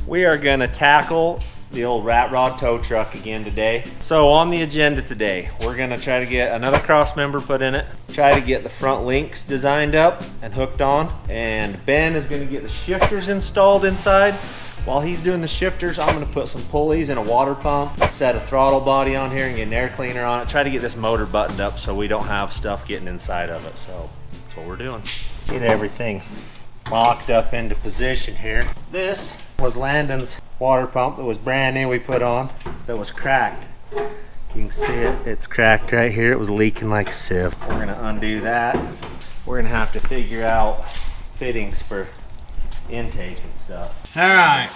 We are gonna tackle the old rat rod tow truck again today. So on the agenda today, we're gonna try to get another cross member put in it, try to get the front links designed up and hooked on, and Ben is gonna get the shifters installed inside. While he's doing the shifters, I'm gonna put some pulleys and a water pump, set a throttle body on here and get an air cleaner on it, try to get this motor buttoned up so we don't have stuff getting inside of it. So that's what we're doing. Get everything locked up into position here. This was Landon's water pump that was brand new we put on, that was cracked. You can see it, it's cracked right here. It was leaking like a sieve. We're gonna undo that. We're gonna have to figure out fittings for intake and stuff. All right,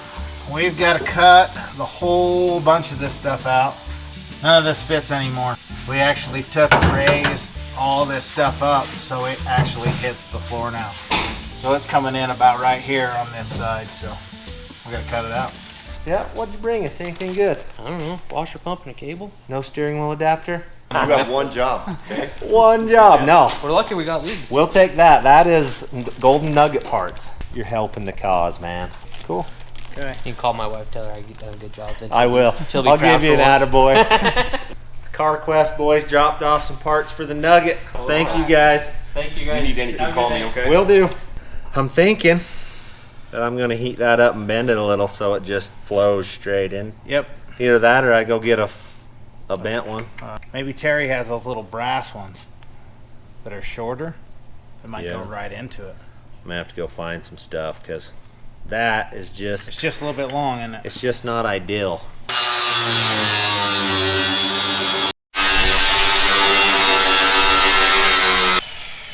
we've got to cut the whole bunch of this stuff out. None of this fits anymore. We actually took and raised all this stuff up so it actually hits the floor now. So it's coming in about right here on this side, so we're gonna cut it out. Yeah, what'd you bring us? Anything good? I don't know, washer pump and a cable. No steering wheel adapter? You got one job, okay? One job, no. We're lucky we got these. We'll take that. That is golden nugget parts. You're helping the cause, man. Cool. Okay. You can call my wife, tell her I done a good job. Then I will. She'll be I'll proud give you for an once. attaboy. CarQuest boys dropped off some parts for the nugget. Thank you guys. Thank you You guys. need anything, call me, okay? Will do. I'm thinking that I'm gonna heat that up and bend it a little so it just flows straight in. Yep. Either that or I go get a bent one. Maybe Terry has those little brass ones that are shorter. It might go right into it. I'm gonna have to go find some stuff because that is It's just a little bit long, isn't it? it's just not ideal.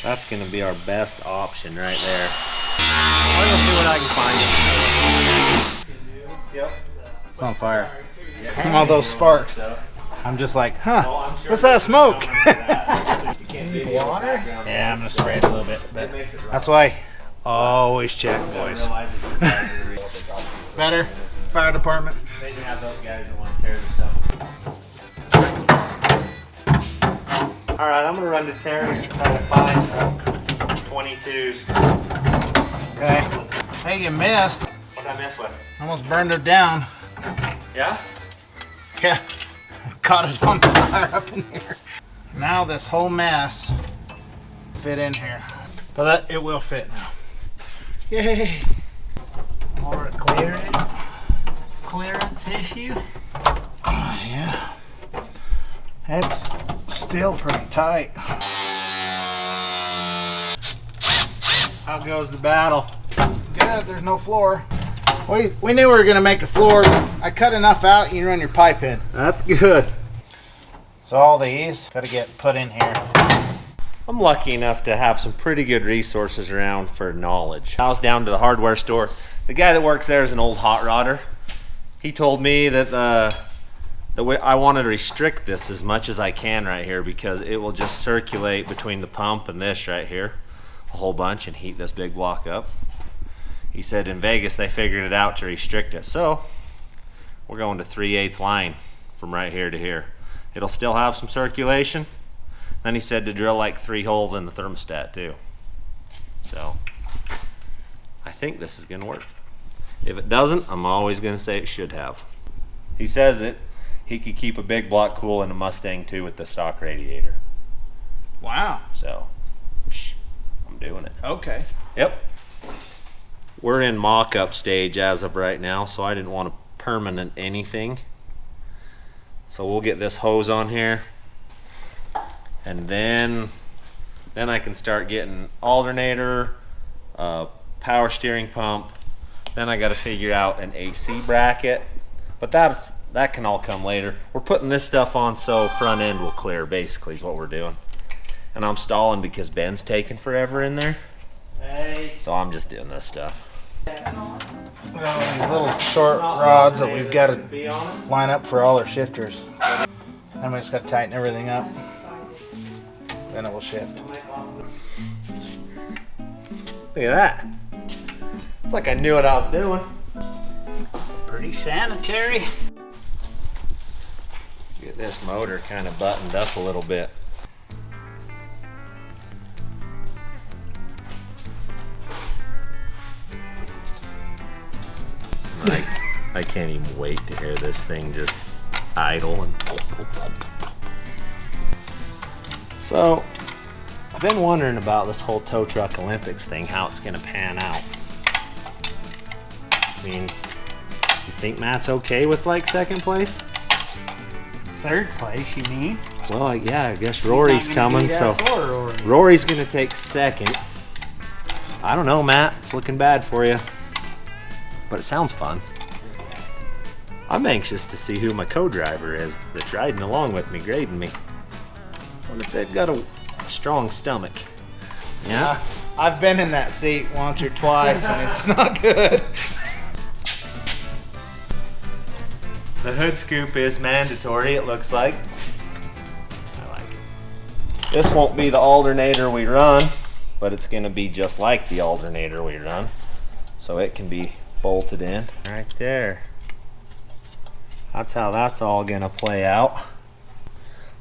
That's gonna be our best option right there. I'm gonna see what I can find. Yep. It's on fire. From all those sparks. I'm just like, huh, what's that smoke? Water? Yeah, I'm gonna spray it a little bit. But that's why always check, boys. Better, fire department. They can have those guys that want to tear the stuff. All right, I'm gonna run to Terry's and try to find some 22s. Okay. Hey, you missed. What did I miss with? Almost burned her down. Yeah? Yeah. Caught it on fire up in here. Now this whole mess fit in here. But it will fit now. Yay. More clearance issue. Yeah. It's still pretty tight. How goes the battle? Good, there's no floor. We knew we were gonna make a floor. I cut enough out, you can run your pipe in. That's good. So all these gotta get put in here. I'm lucky enough to have some pretty good resources around for knowledge. I was down to the hardware store. The guy that works there is an old hot rodder. He told me that the way I want to restrict this as much as I can right here because it will just circulate between the pump and this right here a whole bunch and heat this big block up. He said in Vegas they figured it out to restrict it. So we're going to 3/8 line from right here to here. It'll still have some circulation. Then he said to drill like 3 holes in the thermostat too. So I think this is gonna work. If it doesn't, I'm always gonna say it should have. He says it. He could keep a big block cool in a Mustang too with the stock radiator. Wow. So I'm doing it. Okay. Yep. We're in mock-up stage as of right now, so I didn't want to permanent anything. So we'll get this hose on here, and then I can start getting alternator, power steering pump. Then I got to figure out an AC bracket, but that can all come later. We're putting this stuff on so front end will clear, basically is what we're doing. And I'm stalling because Ben's taking forever in there. Hey. So I'm just doing this stuff. These little short rods that we've got to line up for all our shifters. Then we just got to tighten everything up. Then it will shift. Look at that. It's like I knew what I was doing. Pretty sanitary. Get this motor kind of buttoned up a little bit. Like I can't even wait to hear this thing just idle. And so, I've been wondering about this whole tow truck Olympics thing, how it's gonna pan out. I mean, you think Matt's okay with like second place? Third place, you mean? Well, yeah, I guess Rory's coming, so Rory. Rory's gonna take second. I don't know, Matt, it's looking bad for you, but it sounds fun. I'm anxious to see who my co-driver is that's riding along with me, grading me. Wonder if they've got a strong stomach. Yeah? I've been in that seat once or twice and it's not good. The hood scoop is mandatory, it looks like. I like it. This won't be the alternator we run, but it's gonna be just like the alternator we run. So it can be bolted in right there. That's how that's all gonna play out.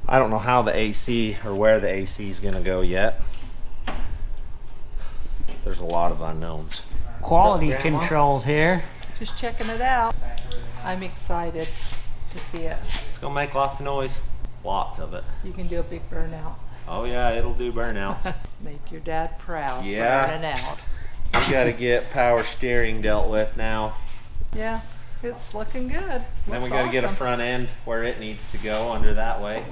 I don't know how the AC or where the AC is gonna go yet. There's a lot of unknowns. Quality What's up, Grandma? controls here. Just checking it out. I'm excited to see it. It's gonna make lots of noise. Lots of it. You can do a big burnout. Oh yeah, it'll do burnouts. Make your dad proud. Yeah. Burning out. We gotta get power steering dealt with now. Yeah, it's looking good. Then we Looks gotta get a awesome. front end where it needs to go under that way.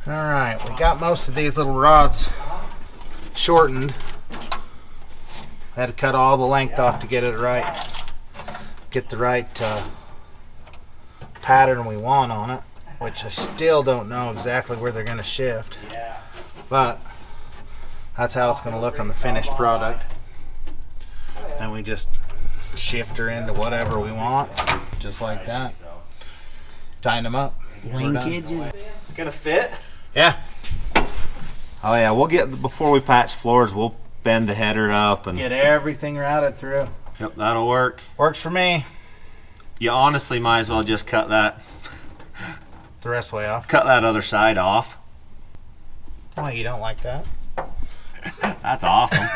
All right, we got most of these little rods shortened. Had to cut all the length off to get it right. Get the right pattern we want on it, which I still don't know exactly where they're gonna shift. But that's how it's gonna look on the finished product. And we just shift her into whatever we want, just like that. Tighten them up. We're done. Linkages. Gonna fit? Yeah. Oh yeah, we'll get, before we patch floors, we'll bend the header up and Get everything routed through. yep, that'll work. Works for me. You honestly might as well just cut that The way off. other side off. Why you don't like that? That's awesome.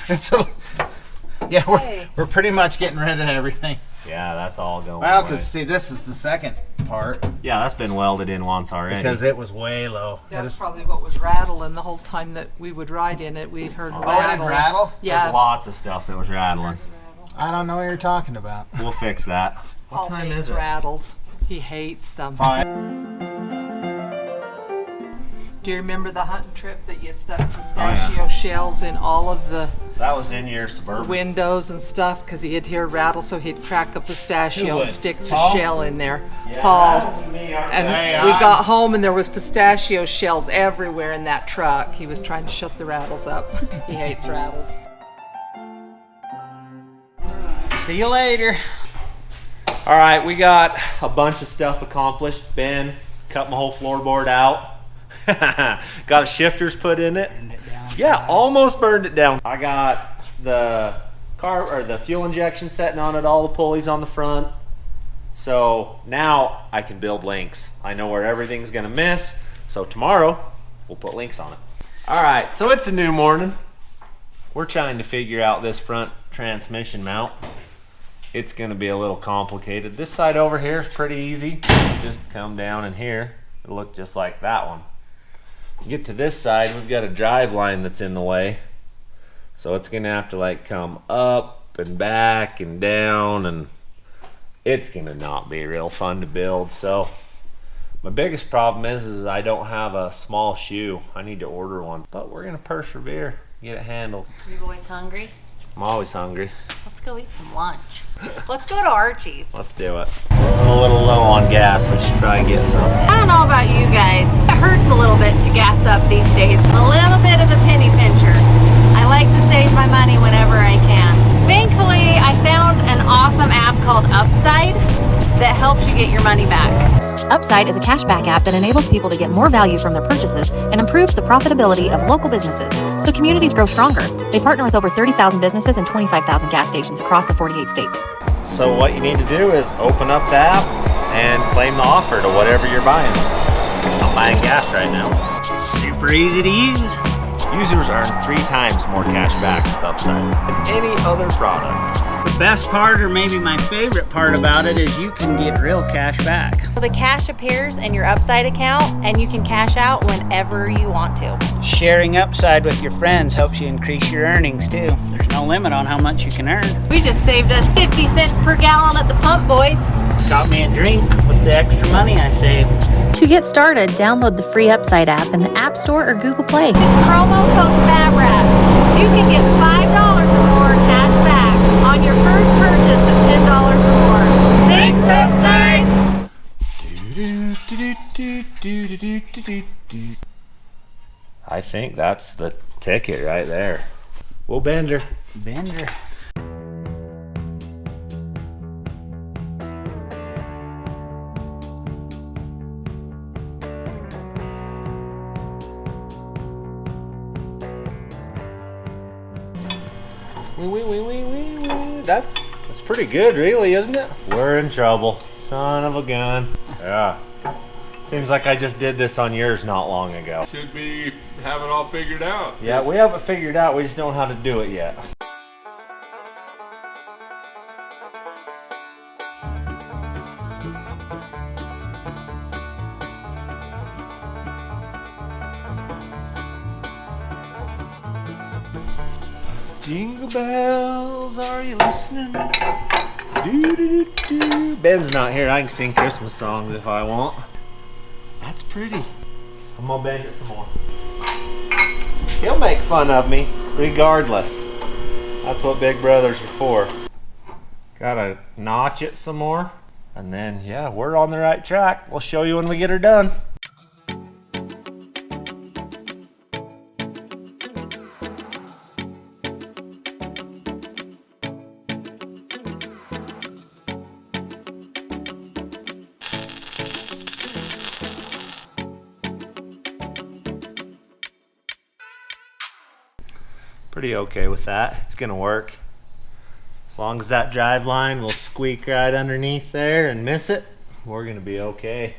It's a, yeah, Hey. we're pretty much getting rid of everything. Yeah, that's all going Well, away. because see, this is the second part Yeah, that's been welded in once already. because it was way low. That's probably what was rattling the whole time that we would ride in it. We'd heard Oh, it rattle. didn't rattle? Yeah. There's lots of stuff that was rattling. I don't know what you're talking about. We'll fix that. Paul hates rattles. He hates them. Fine. Do you remember the hunting trip that you stuck pistachio shells in all of the That was in your Suburban. windows and stuff because he'd hear rattle, so he'd crack a pistachio Who and would? stick the Paul? shell in there. Yeah, Paul. that's me, aren't And Hey, we I- got home and there was pistachio shells everywhere in that truck. He was trying to shut the rattles up. He hates rattles. See you later. All right, we got a bunch of stuff accomplished. Ben cut my whole floorboard out. Got a shifters put in it. Burned it down. Yeah, almost burned it down. I got the the fuel injection setting on it, all the pulleys on the front. So now I can build links. I know where everything's gonna miss. So tomorrow we'll put links on it. All right, so it's a new morning. We're trying to figure out this front transmission mount. It's gonna be a little complicated. This side over here is pretty easy. Just come down in here. It'll look just like that one. Get to this side, we've got a Driveline that's in the way. So it's gonna have to like come up and back and down, and it's gonna not be real fun to build. So my biggest problem is I don't have a small shoe. I need to order one, but we're gonna persevere, get it handled. You boys hungry? I'm always hungry. Let's go eat some lunch. Let's go to Archie's. Let's do it. I'm a little low on gas. We should probably get some. I don't know about you guys. It hurts a little bit to gas up these days. A little bit of a penny pincher. I like to save my money whenever I can. Thankfully, I found an awesome app called Upside that helps you get your money back. Upside is a cashback app that enables people to get more value from their purchases and improves the profitability of local businesses, so communities grow stronger. They partner with over 30,000 businesses and 25,000 gas stations across the 48 states. So what you need to do is open up the app and claim the offer to whatever you're buying. I'm buying gas right now. Super easy to use. Users earn 3 times more cash back with Upside than any other product. The best part, or maybe my favorite part about it, is you can get real cash back. The cash appears in your Upside account and you can cash out whenever you want to. Sharing Upside with your friends helps you increase your earnings too. There's no limit on how much you can earn. We just saved us 50 cents per gallon at the pump, boys. Got me a drink with the extra money I saved. To get started, download the free Upside app in the App Store or Google Play. Use promo code FABRATS. You can get $5 or more cash back on your first purchase of $10 or more. Thanks, Upside! I think that's the ticket right there. Whoa, Bender. Bender. That's pretty good, really, isn't it? We're in trouble. Son of a gun. Yeah. Seems like I just did this on yours not long ago. Should be have it all figured out. Yeah, we have it figured out. We just don't know how to do it yet. Jingle bells, are you listening? Do, do, do, do. Ben's not here. I can sing Christmas songs if I want. That's pretty. I'm gonna bend it some more. He'll make fun of me regardless. That's what big brothers are for. Gotta notch it some more. And then, yeah, we're on the right track. We'll show you when we get her done. Pretty okay with that. It's gonna work. As long as that drive line will squeak right underneath there and miss it, we're gonna be okay.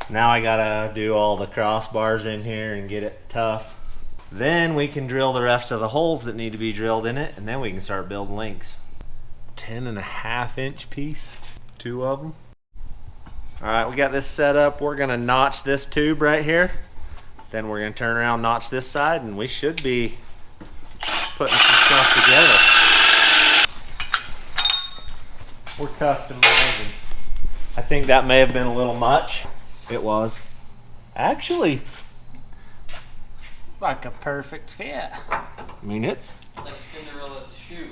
Now I gotta do all the crossbars in here and get it tough. Then we can drill the rest of the holes that need to be drilled in it, and then we can start building links. 10.5-inch piece, 2 of them. All right, we got this set up. We're gonna notch this tube right here. Then we're gonna turn around, notch this side, and we should be putting some stuff together. We're customizing. I think that may have been a little much. It was. Actually, Like a perfect fit. I mean, it's like Cinderella's shoe.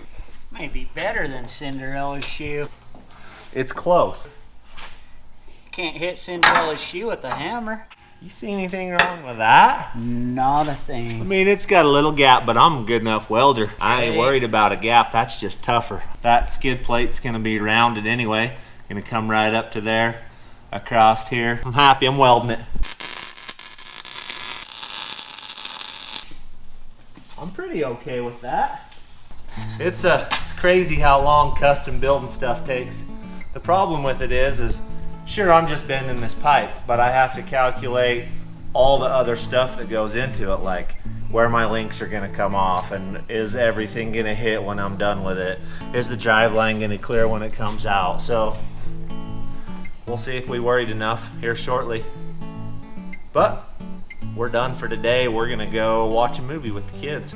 Maybe better than Cinderella's shoe. it's close. Can't hit Cinderella's shoe with a hammer. You see anything wrong with that? Not a I thing. mean, it's got a little gap, but I'm a good enough welder. I ain't worried about a gap. That's just tougher. That skid plate's gonna be rounded anyway. Gonna come right up to there, across here. I'm happy. I'm welding it. I'm pretty okay with that. It's crazy how long custom building stuff takes. The problem with it is sure, I'm just bending this pipe, but I have to calculate all the other stuff that goes into it, like where my links are gonna come off, and is everything gonna hit when I'm done with it? Is the drive line gonna clear when it comes out? So we'll see if we worried enough here shortly. But we're done for today. We're gonna go watch a movie with the kids.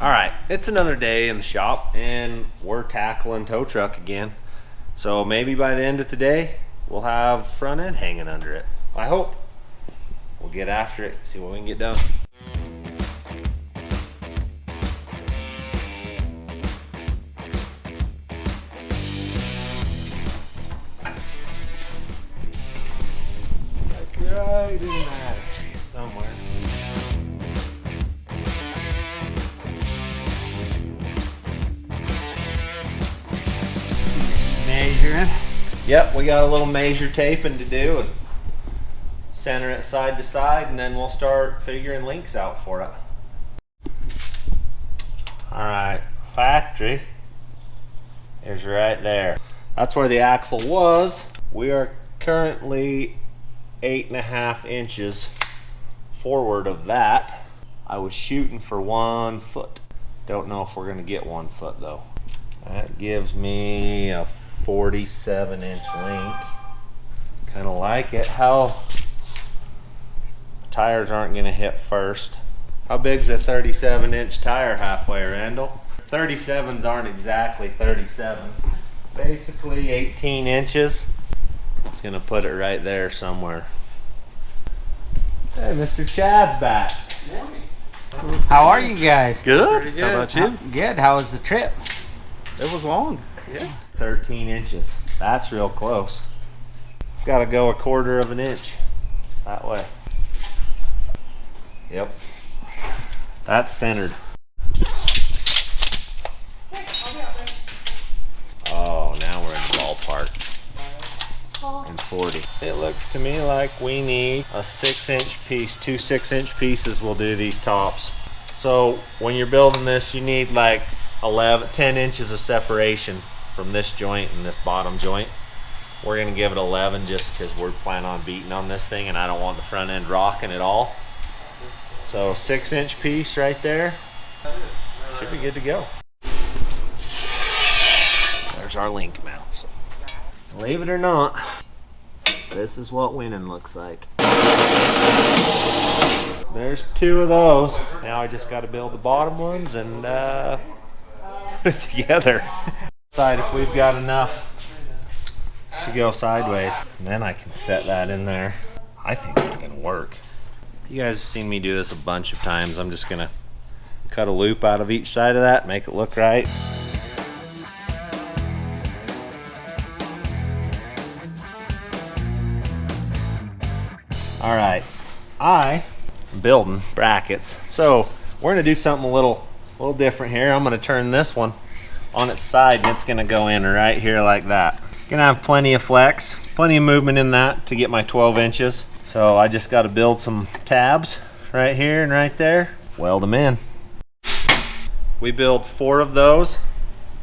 All right, it's another day in the shop and we're tackling tow truck again. So maybe by the end of today, we'll have front end hanging under it. I hope. We'll get after it, see what we can get done. Like right in that area somewhere. Measuring. Yep, we got a little measure taping to do and center it side to side, and then we'll start figuring links out for it. Alright, factory is right there. That's where the axle was. We are currently 8.5 inches forward of that. I was shooting for 1 foot Don't know if we're gonna get 1 foot though. That gives me a 47-inch link. Kind of like it how tires aren't gonna hit first. How big's a 37-inch tire halfway, Randall? 37s aren't exactly 37. Basically 18 inches. It's gonna put it right there somewhere. Hey, Mr. Chad's back. How are you guys? Good. Pretty good. How about you? Good. How was the trip? It was long. Yeah. 13 inches. That's real close. It's got to go 1/4 of an inch that way. Yep. That's centered. Oh, now we're in the ballpark. And 40. It looks to me like we need a 6-inch piece. 2 6-inch pieces will do these tops. So when you're building this, you need like 10 inches of separation from this joint and this bottom joint. We're gonna give it 11 just because we're planning on beating on this thing and I don't want the front end rocking at all. So 6-inch piece right there. Should be good to go. There's our link mount. So, believe it or not, this is what winning looks like. There's 2 of those. Now I just got to build the bottom ones and put it together. Decide if we've got enough to go sideways. And then I can set that in there. I think it's going to work. You guys have seen me do this a bunch of times. I'm just going to cut a loop out of each side of that, make it look right. All right, I am building brackets. So we're gonna do something a little different here. I'm gonna turn this one on its side and it's gonna go in right here like that. Gonna have plenty of flex, plenty of movement in that to get my 12 inches. So I just gotta build some tabs right here and right there, weld them in. We build 4 of those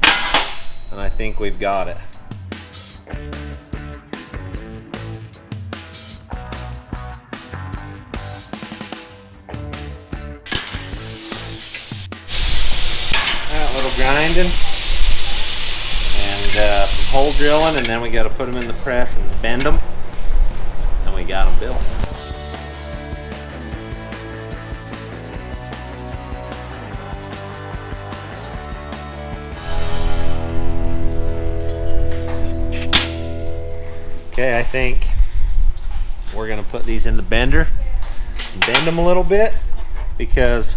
and I think we've got it. Grinding and some hole drilling, and then we got to put them in the press and bend them, and we got them built. Okay, I think we're gonna put these in the bender and bend them a little bit, because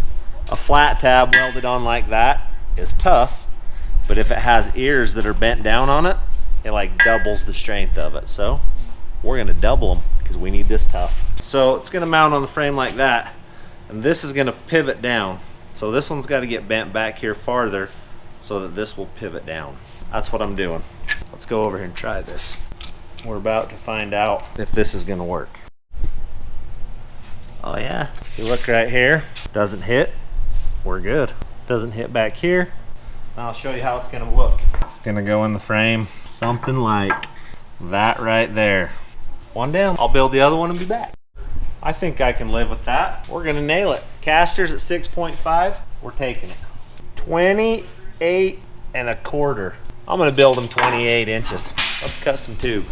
a flat tab welded on like that is tough, but if it has ears that are bent down on it, it like doubles the strength of it. So we're gonna double them because we need this tough. So it's gonna mount on the frame like that, and this is gonna pivot down. So this one's got to get bent back here farther so that this will pivot down. That's what I'm doing. Let's go over here and try this. We're about to find out if this is gonna work. Oh yeah, if you look right here, doesn't hit, we're good. Doesn't hit back here. I'll show you how it's gonna look. It's gonna go in the frame something like that right there. One down. I'll build the other one and be back. I think I can live with that. We're gonna nail it. Casters at 6.5, we're taking it. 28 1/4. I'm gonna build them 28 inches. Let's cut some tube.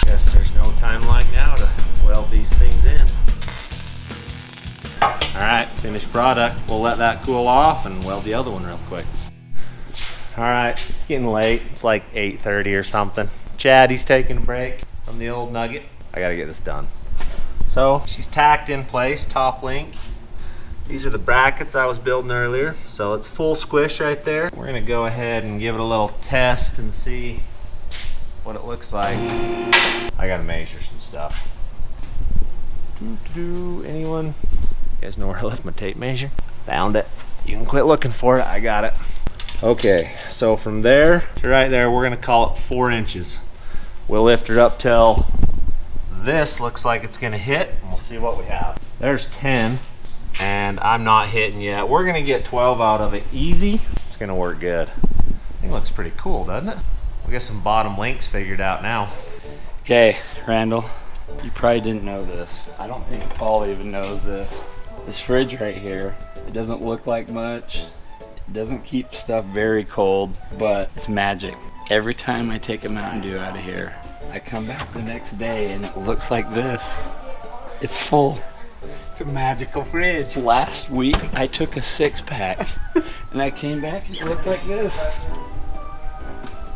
Guess there's no time like now to weld these things in. All right, finished product. We'll let that cool off and weld the other one real quick. All right, it's getting late. It's like 8:30 or something. Chad, he's taking a break from the old Nugget. I gotta get this done. So she's tacked in place, top link. These are the brackets I was building earlier. So it's full squish right there. We're gonna go ahead and give it a little test and see what it looks like. I gotta measure some stuff. Anyone? You guys know where I left my tape measure? Found it. You can quit looking for it, I got it. Okay, so from there to right there, we're gonna call it 4 inches. We'll lift her up till this looks like it's gonna hit, and we'll see what we have. There's 10, and I'm not hitting yet. We're gonna get 12 out of it easy. It's gonna work good. I think it looks pretty cool, doesn't it? We got some bottom links figured out now. Okay, Randall, You probably didn't know this. I don't think Paul even knows this. This fridge right here, it doesn't look like much. It doesn't keep stuff very cold, but it's magic. Every time I take a Mountain Dew out of here, I come back the next day and it looks like this. It's full. It's a magical fridge. Last week, I took a 6-pack and I came back and it looked like this.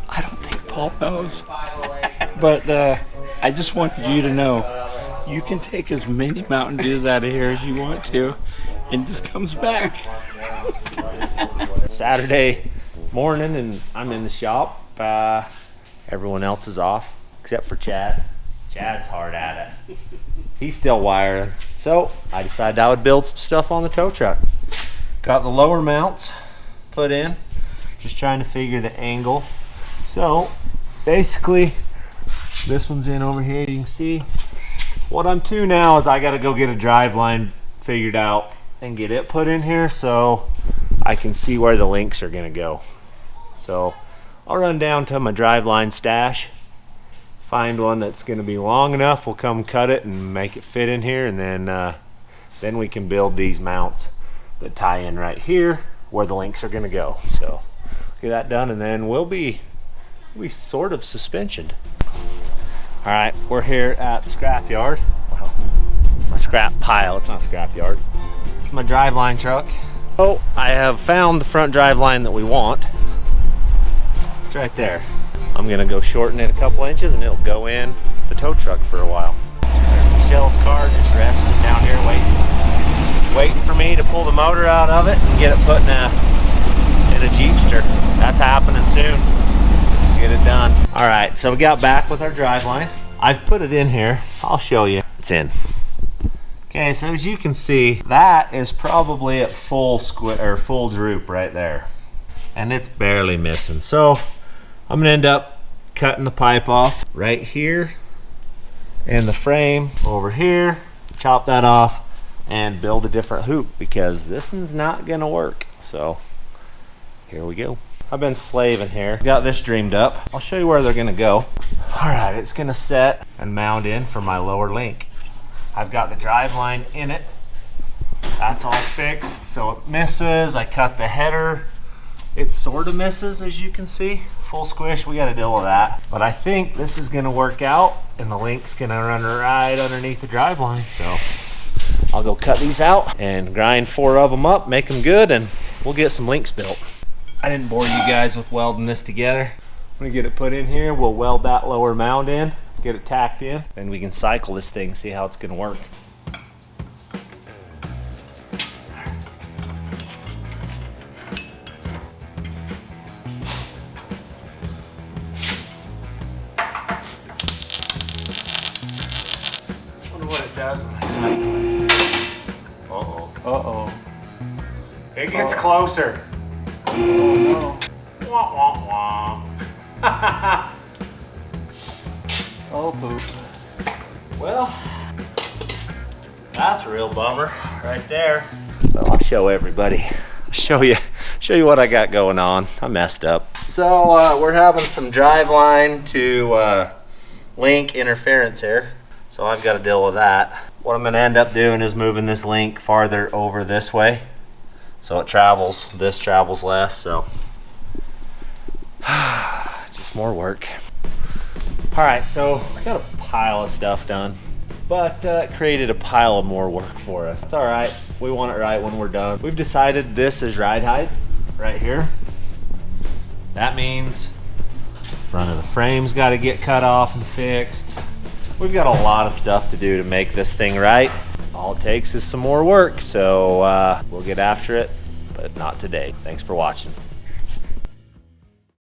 I don't think Paul knows, but I just wanted you to know, you can take as many Mountain Dews out of here as you want to, and it just comes back. Saturday morning and I'm in the shop. Everyone else is off except for Chad. Chad's hard at it. He's still wiring. So I decided I would build some stuff on the tow truck. Got the lower mounts put in. Just trying to figure the angle. So basically this one's in over here. You can see what I'm to now is I got to go get a Driveline figured out and get it put in here so I can see where the links are going to go. So I'll run down to my Driveline stash, find one that's going to be long enough. We'll come cut it and make it fit in here, and then we can build these mounts that tie in right here where the links are going to go. So get that done, and then we'll be sort of suspensioned. All right, we're here at the scrap yard. Well, my scrap pile. It's not a scrap yard. It's my Driveline truck. So I have found the front Driveline that we want. It's right there. I'm gonna go shorten it a couple inches and it'll go in the tow truck for a while. There's Michelle's car just resting down here waiting for me to pull the motor out of it and get it put in a Jeepster. That's happening soon. Get it done. All right, so we got back with our Driveline. I've put it in here. I'll show you. It's in. Okay, so as you can see, that is probably at full droop right there, and it's barely missing. So I'm gonna end up cutting the pipe off right here and the frame over here, chop that off and build a different hoop because this one's not gonna work. So here we go. I've been slaving here. Got this dreamed up. I'll show you where they're gonna go. All right, it's gonna set and mount in for my lower link. I've got the Driveline in it. That's all fixed, so it misses. I cut the header. It sort of misses, as you can see. Full squish, we gotta deal with that. But I think this is gonna work out and the link's gonna run right underneath the Driveline. So I'll go cut these out and grind 4 of them up, make them good, and we'll get some links built. I didn't bore you guys with welding this together. I'm gonna get it put in here. We'll weld that lower mount in, get it tacked in, and we can cycle this thing, see how it's gonna work. Wonder what it does when I cycle it. Uh-oh. Uh-oh. It gets closer. Oh no. Wah, wah, wah. Oh poop. Well, that's a real bummer right there. Well, I'll show everybody. Show you what I got going on. I messed up. So we're having some Driveline to link interference here. So I've got to deal with that. What I'm gonna end up doing is moving this link farther over this way. So it travels, this travels less, so just more work. All right, so I got a pile of stuff done, but it created a pile of more work for us. It's all right, we want it right when we're done. We've decided this is ride height right here. That means the front of the frame's got to get cut off and fixed. We've got a lot of stuff to do to make this thing right. All it takes is some more work, so we'll get after it, but not today. Thanks for watching.